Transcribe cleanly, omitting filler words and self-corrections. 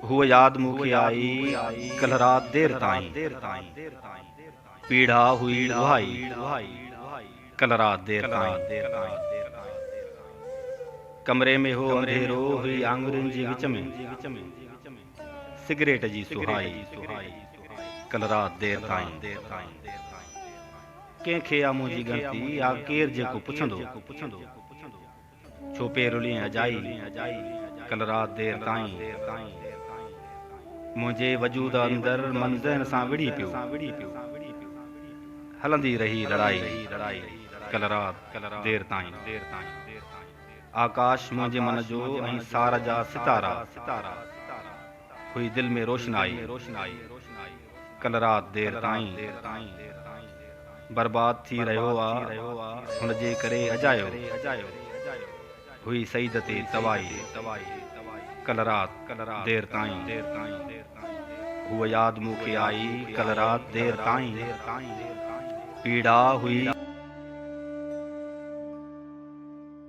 हुआ याद मुखे आई कल रात देर ताईं, पीड़ा हुई भाई कल रात देर ताईं। कमरे में हो अंधेरो हुई आंगुरनि जी विच में, सिगरेट जी सुहाई कल रात देर ताईं। कंहिंखे आ मुंहिंजी ॻणती आ केर जेको पुछंदो, छो पेरुली अजाई कल रात देर ताईं। मुंहिंजे वजूद अंदर मंज़र सां विड़ी पियो, हलंदी रही लड़ाई कल रात देर ताईं। आकाश मुंहिंजे मन जो ऐं सार जा सितारा, हुई दिल में रोशनाई कल रात देर ताईं। बर्बाद थी रहियो आ हुन जे करे अजायो, हुई सईद ते तवाई कल रात देर ताईं। हुआ याद मुखे आई कल रात देर ताईं, पीड़ा हुई